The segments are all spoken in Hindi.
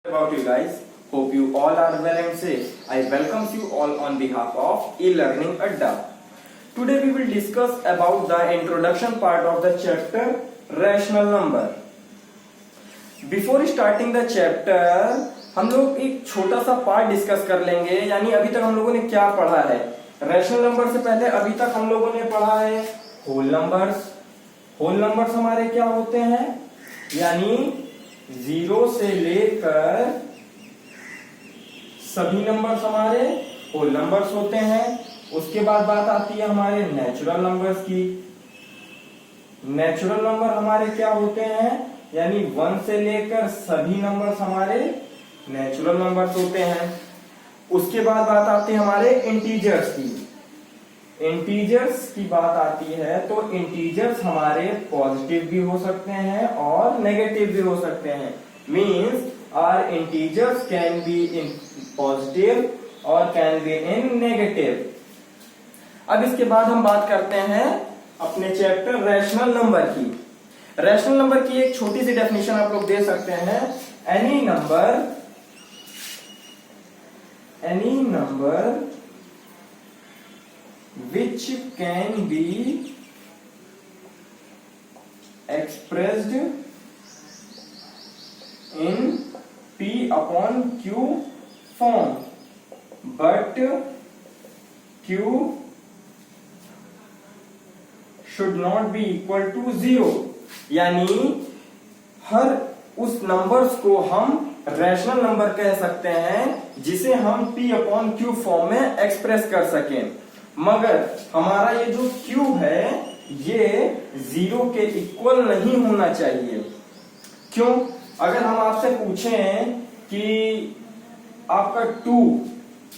About you guys, hope you all are well and safe. I welcome you all on behalf of e-learning Adda. Today we will discuss about the introduction part of the chapter rational number. Before starting the chapter, हम लोग एक छोटा सा पार्ट डिस्कस कर लेंगे, यानी अभी तक हम लोगों ने क्या पढ़ा है। रैशनल नंबर से पहले अभी तक हम लोगों ने पढ़ा है होल नंबर्स। होल नंबर्स हमारे क्या होते हैं, यानी 0 से लेकर सभी नंबर्स हमारे होल नंबर्स होते हैं। उसके बाद बात आती है हमारे नेचुरल नंबर्स की। नेचुरल नंबर हमारे क्या होते हैं, यानी 1 से लेकर सभी नंबर्स हमारे नेचुरल नंबर्स होते हैं। उसके बाद बात आती है हमारे इंटीजर्स की। इंटीजर्स की बात आती है तो इंटीजर्स हमारे पॉजिटिव भी हो सकते हैं और नेगेटिव भी हो सकते हैं। Means our integers can be in positive और कैन बी इन नेगेटिव। अब इसके बाद हम बात करते हैं अपने चैप्टर रैशनल नंबर की। रैशनल नंबर की एक छोटी सी डेफिनेशन आप लोग दे सकते हैं, any number which can be expressed in P upon Q form, but Q should not be equal to 0। यानी हर उस नंबर्स को हम रैशनल नंबर कह सकते हैं जिसे हम P अपॉन Q फॉर्म में एक्सप्रेस कर सकें, मगर हमारा ये जो Q है ये 0 के इक्वल नहीं होना चाहिए। क्यों? अगर हम आपसे पूछें कि आपका 2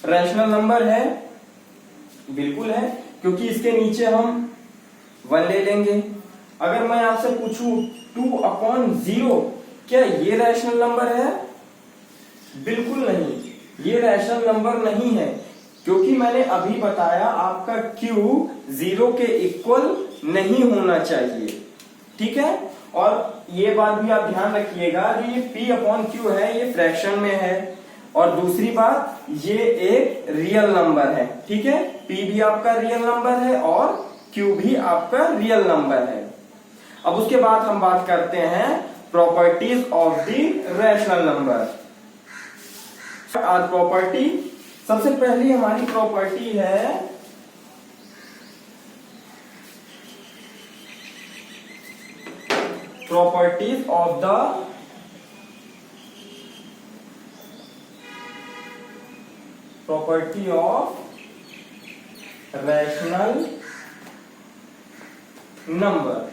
रैशनल नंबर है, बिल्कुल है, क्योंकि इसके नीचे हम 1 ले लेंगे। अगर मैं आपसे पूछूं 2 अपॉन 0, क्या ये रैशनल नंबर है? बिल्कुल नहीं, ये रैशनल नंबर नहीं है, क्योंकि मैंने अभी बताया आपका Q 0 के इक्वल नहीं होना चाहिए। ठीक है, और ये बात भी आप ध्यान रखिएगा कि ये P अपॉन Q है, ये फ्रैक्शन में है, और दूसरी बात ये एक रियल नंबर है। ठीक है, P भी आपका रियल नंबर है और Q भी आपका रियल नंबर है। अब उसके बाद हम बात करते हैं properties of the rational number. आज प्रॉपर्टी, सबसे पहली हमारी प्रॉपर्टी है properties of the property of rational number.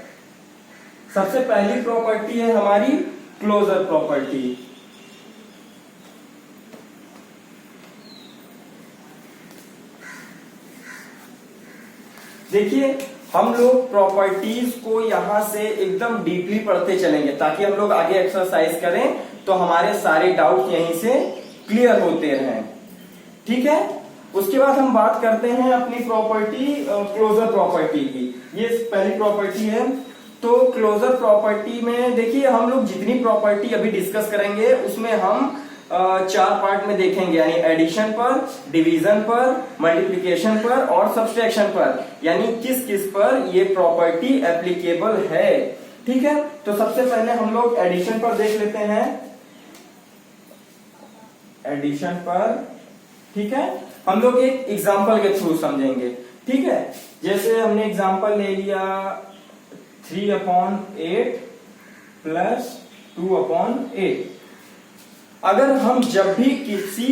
सबसे पहली प्रॉपर्टी है हमारी क्लोजर प्रॉपर्टी। देखिए, हम लोग प्रॉपर्टीज को यहां से एकदम डीपली पढ़ते चलेंगे ताकि हम लोग आगे एक्सरसाइज करें तो हमारे सारे डाउट यहीं से क्लियर होते रहें। ठीक है, उसके बाद हम बात करते हैं अपनी प्रॉपर्टी क्लोजर प्रॉपर्टी की। ये पहली प्रॉपर्टी है। तो क्लोजर प्रॉपर्टी में देखिए, हम लोग जितनी प्रॉपर्टी अभी डिस्कस करेंगे उसमें हम 4 पार्ट में देखेंगे, यानी एडिशन पर, डिवीजन पर, मल्टीप्लिकेशन पर और सब्सट्रैक्शन पर, यानी किस किस पर ये प्रॉपर्टी एप्लीकेबल है। ठीक है, तो सबसे पहले हम लोग एडिशन पर देख लेते हैं। एडिशन पर, ठीक है, हम लोग एक एग्जांपल के थ्रू समझेंगे। ठीक है, जैसे हमने एग्जांपल ले लिया 3 अपॉन 8 प्लस 2 अपॉन 8। अगर हम जब भी किसी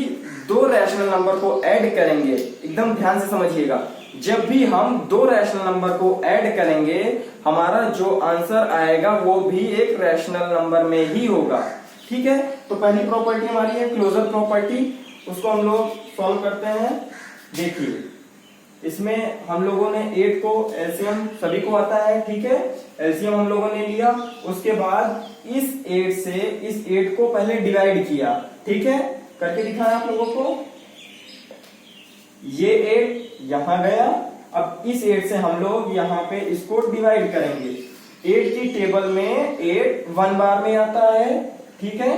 2 रैशनल नंबर को ऐड करेंगे, एकदम ध्यान से समझिएगा, जब भी हम 2 रैशनल नंबर को ऐड करेंगे हमारा जो आंसर आएगा वो भी एक रैशनल नंबर में ही होगा। ठीक है, तो पहली प्रॉपर्टी हमारी है क्लोजर प्रॉपर्टी, उसको हम लोग सॉल्व करते हैं। देखिए, इसमें हम लोगों ने 8 को एलसीएम सभी को आता है। ठीक है, एलसीएम हम लोगों ने लिया, उसके बाद इस 8 से इस 8 को पहले डिवाइड किया। ठीक है, करके दिखाया आप लोगों को। ये 8 यहां गया, अब इस 8 से हम लोग यहाँ पे इसको डिवाइड करेंगे। 8 की टेबल में 8 1 बार में आता है। ठीक है,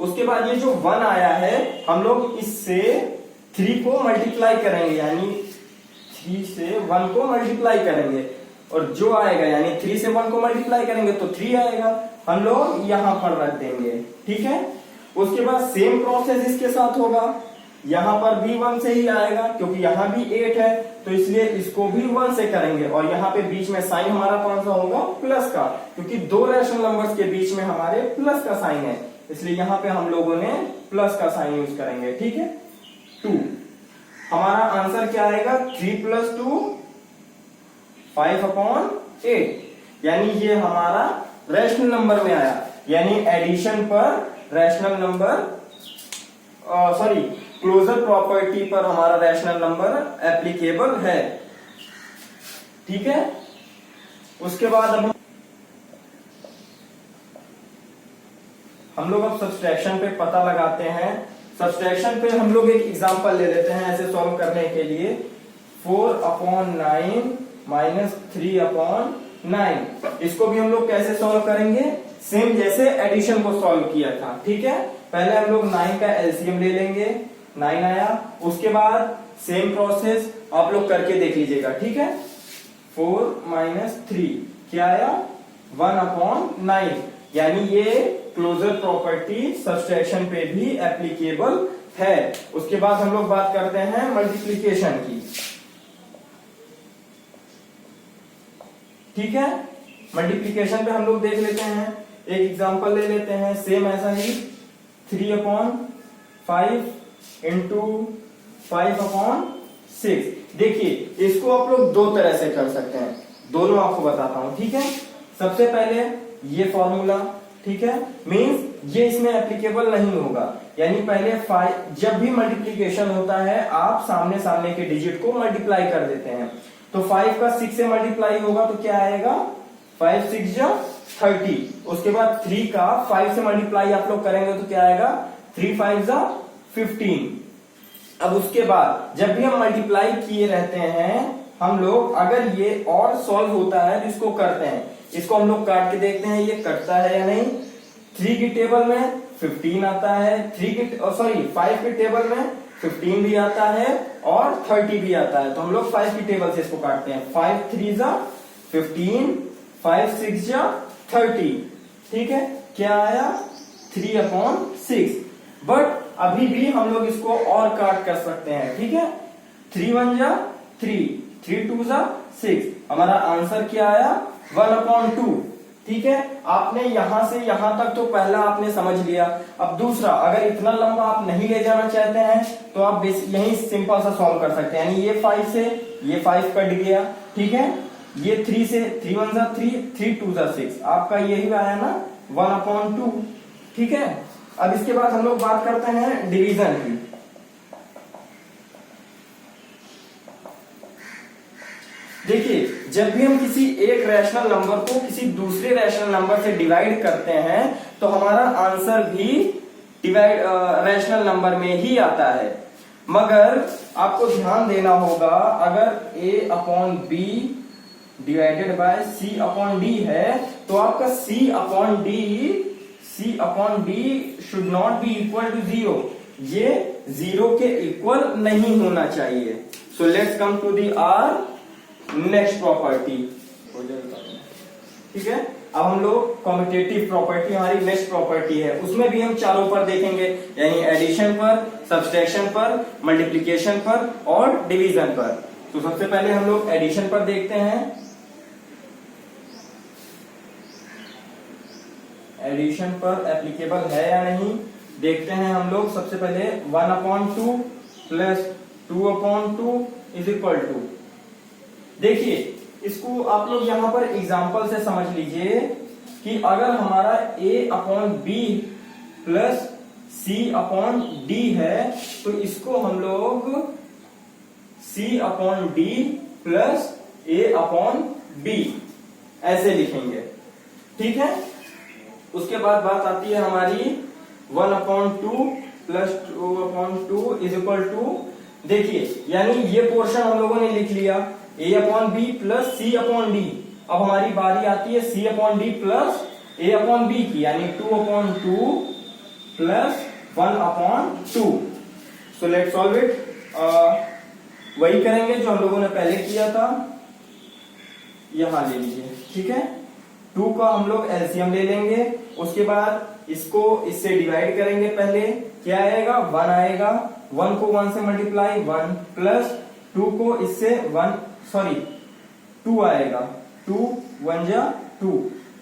उसके बाद ये जो 1 आया है हम लोग इससे 3 को मल्टीप्लाई करेंगे, यानी 3 से 1 को मल्टीप्लाई करेंगे, और जो आएगा यानी 3 से 1 को मल्टीप्लाई करेंगे तो 3 आएगा, हम लोग यहां पर रख देंगे। ठीक है, उसके बाद सेम प्रोसेस इसके साथ होगा, यहां पर भी 1 से ही आएगा क्योंकि यहां भी 8 है, तो इसलिए इसको भी 1 से करेंगे, और यहाँ पे बीच में साइन हमारा कौन सा होगा, प्लस का, क्योंकि दो रैशनल नंबर्स के बीच में हमारे प्लस का साइन है, इसलिए यहाँ पे हम लोगों ने प्लस का साइन यूज करेंगे। ठीक है, 2 हमारा आंसर क्या आएगा, 3 + 2 5/8, यानी ये हमारा रैशनल नंबर में आया, यानी एडिशन पर rational number, sorry closure property पर हमारा रैशनल नंबर एप्लीकेबल है। ठीक है, उसके बाद अब हम लोग अब सब्सट्रैक्शन पे पता लगाते हैं। सब्सट्रैक्शन पे हम लोग एक एग्जांपल ले लेते हैं ऐसे सॉल्व करने के लिए, 4/9 - 3/9, इसको भी हम लोग कैसे सॉल्व करेंगे, सेम जैसे एडिशन को सॉल्व किया था। ठीक है, पहले हम लोग 9 का एलसीएम ले लेंगे, 9 आया, उसके बाद सेम प्रोसेस आप लोग करके देख लीजिएगा। ठीक है, 4 - 3 क्या आया, 1/9, यानी ये क्लोजर प्रॉपर्टी सब्सट्रैक्शन पे भी एप्लीकेबल है। उसके बाद हम लोग बात करते हैं मल्टीप्लीकेशन की। ठीक है, मल्टीप्लीकेशन पे हम लोग देख लेते हैं, एक एग्जांपल ले लेते हैं, सेम ऐसा ही 3/5 × 5/6। देखिए इसको आप लोग दो तरह से कर सकते हैं, दोनों आपको बताता हूं। ठीक है, सबसे पहले ये फॉर्मूला, ठीक है, मींस ये इसमें एप्लीकेबल नहीं होगा, यानी पहले 5 जब भी मल्टीप्लीकेशन होता है आप सामने सामने के डिजिट को मल्टीप्लाई कर देते हैं, तो 5 का 6 से मल्टीप्लाई होगा तो क्या आएगा, 5 × 6 = 30। उसके बाद 3 का 5 से मल्टीप्लाई आप लोग करेंगे तो क्या आएगा, 3 × 5 = 15। अब उसके बाद जब भी हम मल्टीप्लाई किए रहते हैं हम लोग, अगर ये और सॉल्व होता है तो इसको करते हैं, इसको हम लोग काट के देखते हैं ये कटता है या नहीं। 3 की टेबल में 15 आता है, 5 की टेबल में 15 भी आता है और 30 भी आता है, तो हम लोग 5 की टेबल से इसको काटते हैं। 5 × 3 = 15, 5 × 6 = 30। ठीक है, क्या आया, 3/6। बट अभी भी हम लोग इसको और काट कर सकते हैं। ठीक है, 3 × 1 = 3, 3 × 2 = 6, हमारा आंसर क्या आया, 1/2। ठीक है, आपने यहां से यहां तक तो पहला आपने समझ लिया। अब दूसरा, अगर इतना लंबा आप नहीं ले जाना चाहते हैं तो आप यही सिंपल सा सॉल्व कर सकते हैं, यानी ये 5 से ये 5 कट गया। ठीक है, ये 3 से 3 × 1 = 3, 3 × 2 = 6, आपका यही आया ना, 1/2। ठीक है, अब इसके बाद हम लोग बात करते हैं डिवीजन की। देखिए जब भी हम किसी एक रैशनल नंबर को किसी दूसरे रैशनल नंबर से डिवाइड करते हैं तो हमारा आंसर भी रैशनल नंबर में ही आता है, मगर आपको ध्यान देना होगा, अगर a/b डिवाइडेड बाय c/d है तो आपका c/d should not be equal to 0, ये 0 के इक्वल नहीं होना चाहिए। So let's come to the our next property. ठीक है, अब हम लोग कॉम्पिटेटिव प्रॉपर्टी, हमारी नेक्स्ट प्रॉपर्टी है, उसमें भी हम चारों पर देखेंगे, यानी एडिशन पर, सब्सट्रैक्शन पर, मल्टीप्लिकेशन पर और डिवीजन पर। तो सबसे पहले हम लोग एडिशन पर देखते हैं। एडिशन पर एप्लीकेबल है या नहीं देखते हैं हम लोग। सबसे पहले 1/2 + 2/2 = देखिए इसको आप लोग यहां पर एग्जांपल से समझ लीजिए कि अगर हमारा a/b + c/d है तो इसको हम लोग c/d + a/b ऐसे लिखेंगे। ठीक है, उसके बाद बात आती है हमारी 1/2 + 2/2 देखिए, यानी ये पोर्शन हम लोगों ने लिख लिया, a/b + c/d। अब हमारी बारी आती है c/d + a/b की, यानी 2/2 plus 1/2। So let's solve it. वही करेंगे जो हम लोगों ने पहले किया था, यहां ले लीजिए, ठीक है। 2 का हम लोग एलसीएम ले लेंगे, उसके बाद इसको इससे डिवाइड करेंगे। पहले क्या आएगा, 1 आएगा, 1 को 1 से मल्टीप्लाई 1 प्लस 2 को इससे 2 आएगा, 2 1 जा 2,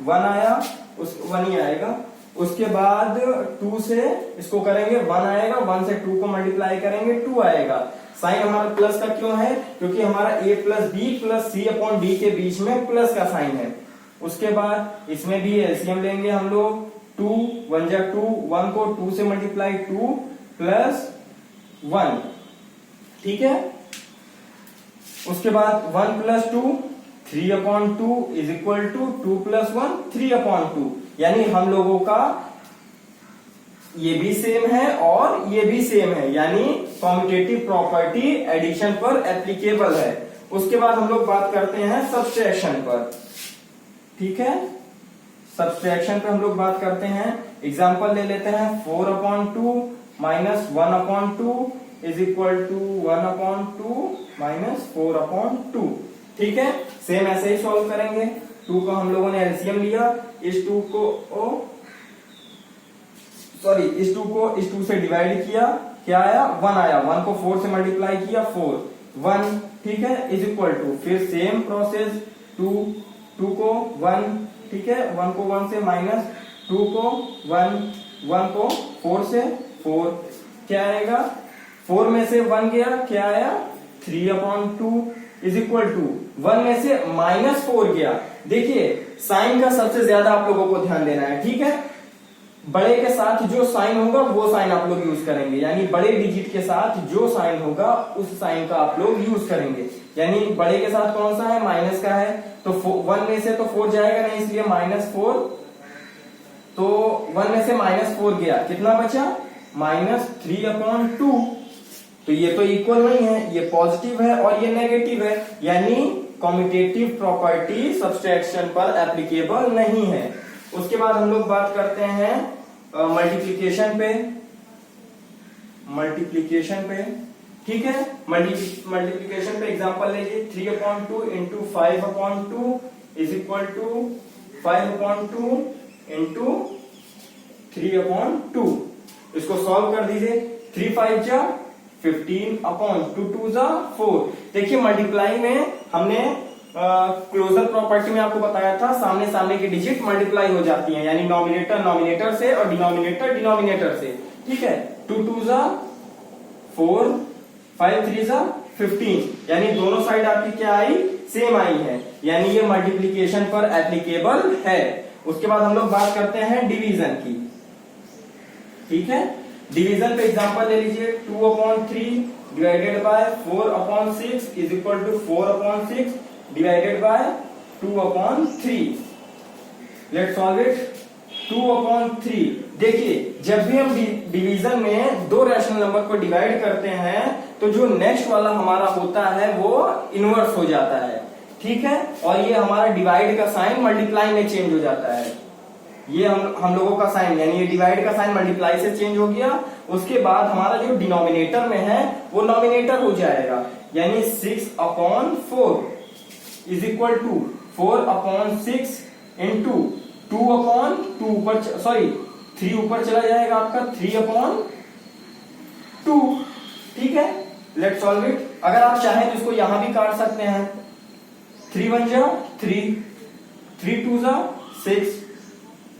1 आया, उस 1 ही आएगा। उसके बाद 2 से इसको करेंगे, 1 आएगा, 1 से 2 को मल्टीप्लाई करेंगे, 2 आएगा। साइन हमारा प्लस का क्यों है, क्योंकि हमारा a plus B plus C upon D के बीच में प्लस का साइन है। उसके बाद इसमें भी एलसीएम लेंगे हम लोग, 2 1 जा 2, 1 को 2 से मल्टीप्लाई 2 प्लस 1, ठीक है। उसके बाद 1 plus 2 3/2 is equal to 2 plus 1 3/2, यानी हम लोगों का ये भी सेम है और ये भी सेम है, यानी कॉम्यूटेटिव प्रॉपर्टी एडिशन पर एप्लीकेबल है। उसके बाद हम लोग बात करते हैं सब्सट्रैक्शन पर, ठीक है। सब्सट्रैक्शन पर हम लोग बात करते हैं, एग्जांपल ले लेते हैं, 4/2 minus 1/2 is equal to 1/2 minus 4/2, ठीक है। सेम ऐसे ही सॉल्व करेंगे। 2 का हम लोगों ने एलसीएम लिया, इस 2 को इस 2 से डिवाइड किया, क्या आया, 1 आया, 1 को 4 से मल्टीप्लाई किया 4 1, ठीक है, इज इक्वल टू, फिर सेम प्रोसेस 2 को 1, ठीक है, 1 को 1 से माइनस 2 को 1, 1 को 4 से 4, क्या आएगा, 4 में से 1 गया, क्या आया, 3/2 इज इक्वल टू 1 में से -4 गया। देखिए साइन का सबसे ज्यादा आप लोगों को ध्यान देना है, ठीक है। बड़े के साथ जो साइन होगा वो साइन आप लोग यूज करेंगे, यानी बड़े डिजिट के साथ जो साइन होगा उस साइन का आप लोग यूज करेंगे। यानी बड़े के साथ कौन सा है, माइनस का है, तो 1 में से तो 4 जाएगा नहीं, इसलिए -4, तो 1 में से -4 गया, कितना बचा, -3/2। तो ये तो इक्वल नहीं है, ये पॉजिटिव है और ये नेगेटिव है, यानी कॉम्यूटेटिव प्रॉपर्टी सब्सट्रैक्शन पर एप्लीकेबल नहीं है। उसके बाद हम लोग बात करते हैं मल्टीप्लीकेशन पे, ठीक है। मल्टीप्लीकेशन पे एग्जांपल लीजिए, 3/2 into 5/2 is equal to 5/2 into 3/2। इसको सॉल्व कर दीजिए, 3 5 जा 15/2 2 जा 4। देखिए मल्टीप्लाई में हमने क्लोजर प्रॉपर्टी में आपको बताया था, सामने सामने की डिजिट मल्टीप्लाई हो जाती हैं, यानी नॉमिनेटर नॉमिनेटर से और डिनोमिनेटर डिनोमिनेटर से, ठीक है। 2 2 जा 4, 5 3 जा 15, यानी दोनों साइड आपकी क्या आई, सेम आई है, यानी ये मल्टीप्लीकेशन पर एप्लीकेबल है। उसके बाद हम लोग बात करते हैं डिवीजन की, ठीक है। डिवीजन पे एग्जांपल ले लीजिए, 2/3 divided by 4/6 is equal to 4/6 divided by 2/3। Let's solve it. 2/3, देखिए जब भी हम डिवीजन में दो रैशनल नंबर को डिवाइड करते हैं तो जो नेक्स्ट वाला हमारा होता है वो इनवर्स हो जाता है, ठीक है, और ये हमारा डिवाइड का साइन मल्टीप्लाई में चेंज हो जाता है। ये हम लोगों का साइन, यानी ये डिवाइड का साइन मल्टीप्लाई से चेंज हो गया। उसके बाद हमारा जो डिनोमिनेटर में है वो नॉमिनेटर हो जाएगा, यानी 6/4 इज इक्वल टू 4/6 इंटू 2/2 ऊपर, सॉरी 3 ऊपर चला जाएगा आपका, 3/2, ठीक है। Let's solve it. अगर आप चाहें तो इसको यहां भी काट सकते हैं, 3 1 जा 3, 3 2 जा 6,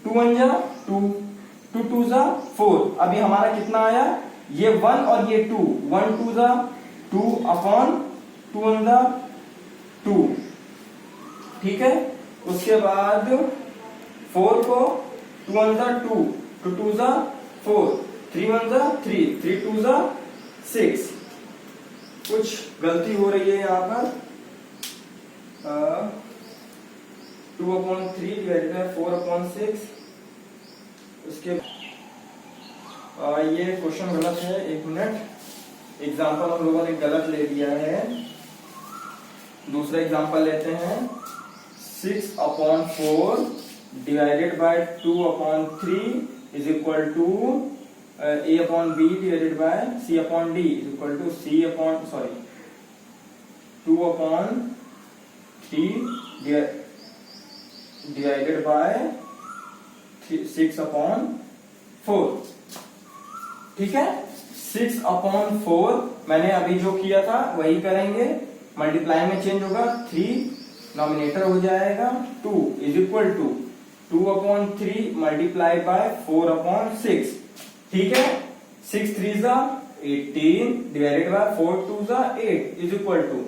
2 1 जा 2, 2 2 जा 4। अभी हमारा कितना आया, ये 1 और ये 2, 1 2 जा 2/2 1 जा 2, ठीक है। उसके बाद 4 को 2 1 जा 2, 2 2 जा 4, 3 1 जा 3, 3 2 जा 6। कुछ गलती हो रही है यहाँ पर, 2/3 डिवाइडेड बाय 4/6। उसके ये क्वेश्चन गलत है, 1 मिनट, एग्जाम्पल हम लोगों ने गलत ले लिया है। दूसरा एग्जाम्पल लेते हैं, 6/4 divided by 2/3 is equal to a upon b divided by c upon d is equal to 2 upon 3 divided by 6 upon 4। ठीक है, 6 upon 4 मैंने अभी जो किया था वही करेंगे, मल्टीप्लाई में चेंज होगा, 3 नॉमिनेटर हो जाएगा, 2 is equal to 2 upon 3 multiply by 4 upon 6। ठीक है, 6 3 जा 18 डिवाइडेड बाय 4 2 जा 8 इज इक्वल टू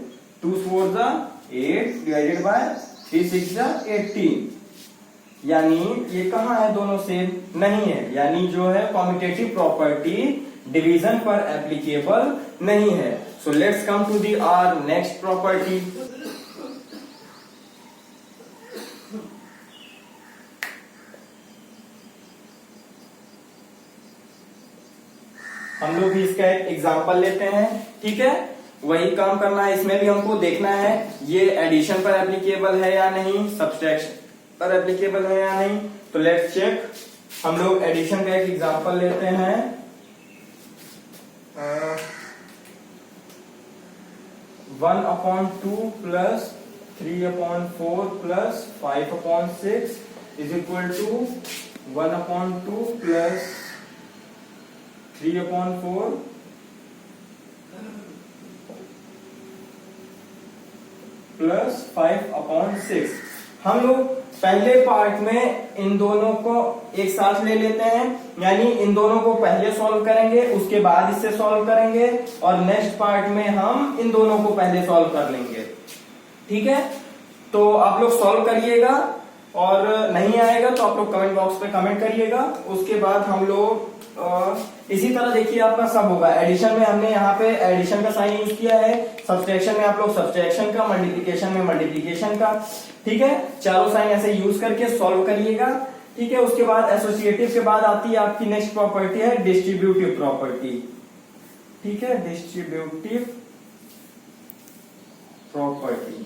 2 4 जा 8 डिवाइडेड बाय 3 6 जा 18। यानी ये कहाँ है, दोनों सेम नहीं है, यानी जो है कॉम्यूटेटिव प्रॉपर्टी डिवीजन पर एप्लीकेबल नहीं है। So let's come to the our next property. हम लोग भी इसका एक एग्जांपल लेते हैं। ठीक है, वही काम करना है, इसमें भी हमको देखना है ये एडिशन पर एप्लीकेबल है या नहीं, सब्सट्रैक्शन पर एप्लीकेबल है या नहीं। तो लेट्स चेक। हम लोग एडिशन का एक एग्जांपल लेते हैं। 1 upon 2 plus 3 upon 4 plus 5 upon 6 is equal to 1 upon 2 plus 3 upon 4 plus 5 upon 6। हम लोग पहले पार्ट में इन दोनों को एक साथ ले लेते हैं, यानी इन दोनों को पहले सॉल्व करेंगे, उसके बाद इससे सॉल्व करेंगे, और नेक्स्ट पार्ट में हम इन दोनों को पहले सॉल्व कर लेंगे। ठीक है, तो आप लोग सॉल्व करिएगा, और नहीं आएगा तो आप लोग कमेंट बॉक्स पे कमेंट करिएगा। उसके बाद हम लोग इसी तरह देखिए आपका सब होगा। एडिशन में हमने यहाँ पे एडिशन का साइन यूज किया है, सब्सट्रैक्शन में आप लोग सब्सट्रैक्शन का, मल्टीप्लिकेशन में मल्टीप्लिकेशन का। ठीक है, चारों साइन ऐसे यूज करके सॉल्व करिएगा। ठीक है, उसके बाद एसोसिएटिव के बाद आती है आपकी नेक्स्ट प्रॉपर्टी है डिस्ट्रीब्यूटिव प्रॉपर्टी। ठीक है, डिस्ट्रीब्यूटिव प्रॉपर्टी।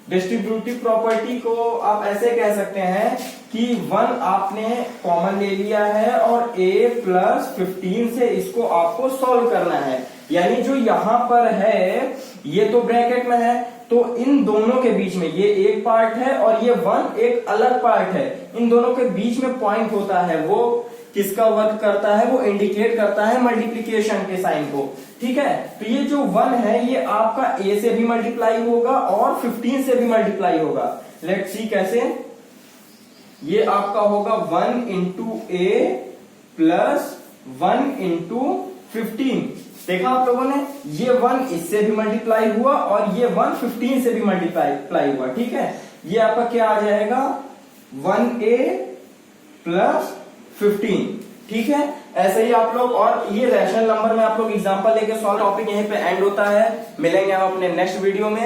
डिस्ट्रीब्यूटिव प्रॉपर्टी को आप ऐसे कह सकते हैं कि 1 आपने कॉमन ले लिया है और a प्लस 15 से इसको आपको सॉल्व करना है। यानी जो यहां पर है ये तो ब्रैकेट में है, तो इन दोनों के बीच में ये एक पार्ट है और ये 1 एक अलग पार्ट है। इन दोनों के बीच में पॉइंट होता है, वो किसका वर्क करता है, वो इंडिकेट करता है मल्टीप्लिकेशन के साइन को। ठीक है, तो ये जो 1 है ये आपका a से भी मल्टीप्लाई होगा और 15 से भी मल्टीप्लाई होगा। लेट्स सी कैसे। ये आपका होगा 1 इंटू ए प्लस 1 इंटू 15। देखा आप लोगों ने, ये 1 इससे भी मल्टीप्लाई हुआ और ये 1 15 से भी मल्टीप्लाई हुआ। ठीक है, ये आपका क्या आ जाएगा 1a प्लस 15। ठीक है, ऐसे ही आप लोग, और ये रैशनल नंबर में आप लोग एग्जांपल लेके सॉल्व। टॉपिक यहीं पे एंड होता है। मिलेंगे हम अपने नेक्स्ट वीडियो में।